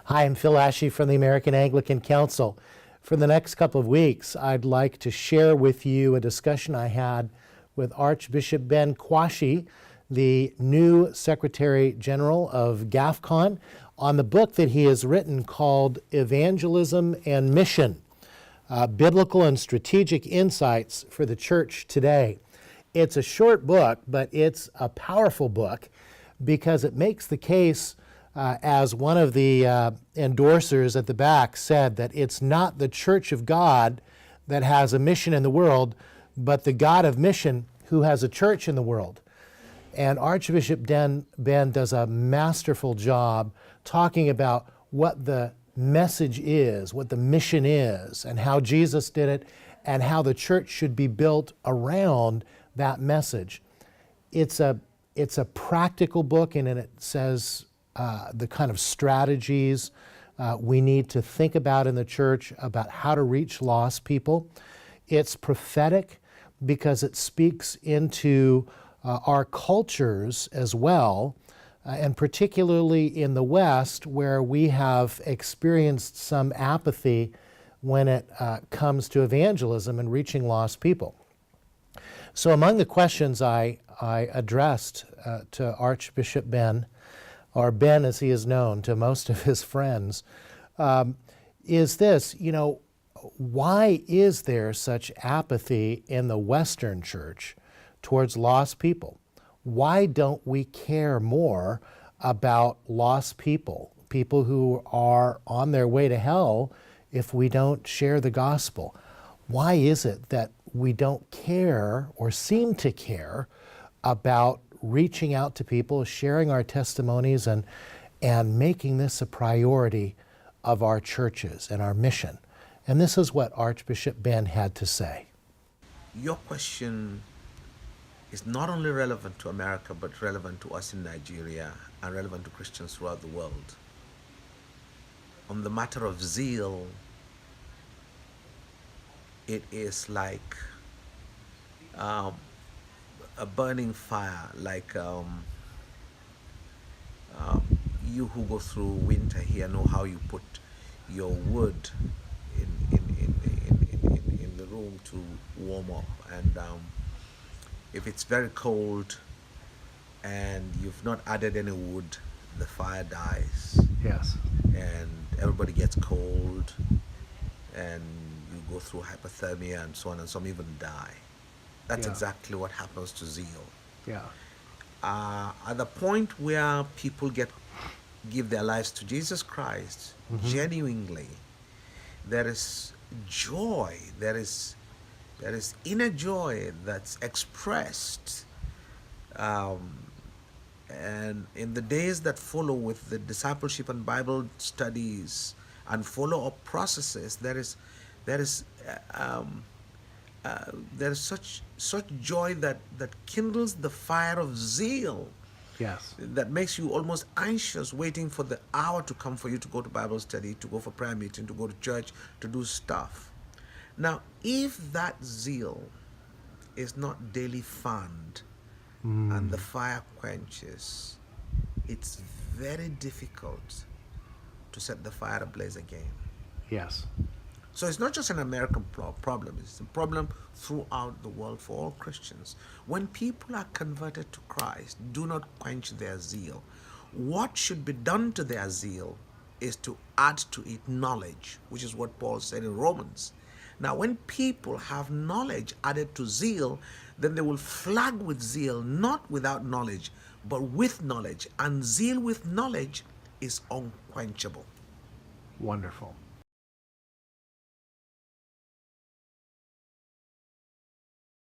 Hi, I'm Phil Ashey from the American Anglican Council. For the next couple of weeks, I'd like to share with you a discussion I had with Archbishop Ben Kwashi, the new Secretary General of GAFCON, on the book that he has written called Evangelism and Mission, Biblical and Strategic Insights for the Church Today. It's a short book, but it's a powerful book because it makes the case, as one of the endorsers at the back said, that it's not the Church of God that has a mission in the world, but the God of mission who has a church in the world. And Archbishop Ben does a masterful job talking about what the message is, what the mission is, and how Jesus did it, and how the church should be built around that message. It's a practical book, and it says the kind of strategies we need to think about in the church about how to reach lost people. It's prophetic because it speaks into our cultures as well, and particularly in the West, where we have experienced some apathy when it comes to evangelism and reaching lost people. So among the questions I addressed to Archbishop Ben, or Ben as he is known to most of his friends, is this: why is there such apathy in the Western church towards lost people? Why don't we care more about lost people, people who are on their way to hell if we don't share the gospel? Why is it that we don't care or seem to care about reaching out to people, sharing our testimonies, and making this a priority of our churches and our mission? And this is what Archbishop Ben had to say. Your question is not only relevant to America, but relevant to us in Nigeria and relevant to Christians throughout the world. On the matter of zeal, it is like a burning fire, like you who go through winter here know how you put your wood in the room to warm up, and if it's very cold and you've not added any wood, the fire dies. Yes. And everybody gets cold, and you go through hypothermia and so on, and some even die. That's exactly what happens to zeal. Yeah. At the point where people give their lives to Jesus Christ genuinely, there is joy, there is inner joy that's expressed. And in the days that follow with the discipleship and Bible studies and follow-up processes, there is such joy that kindles the fire of zeal. Yes. That makes you almost anxious, waiting for the hour to come for you to go to Bible study, to go for prayer meeting, to go to church, to do stuff. Now, if that zeal is not daily fanned and the fire quenches, it's very difficult to set the fire ablaze again. Yes. So it's not just an American problem, it's a problem throughout the world for all Christians. When people are converted to Christ, do not quench their zeal. What should be done to their zeal is to add to it knowledge, which is what Paul said in Romans. Now, when people have knowledge added to zeal, then they will flag with zeal, not without knowledge, but with knowledge. And zeal with knowledge is unquenchable. Wonderful.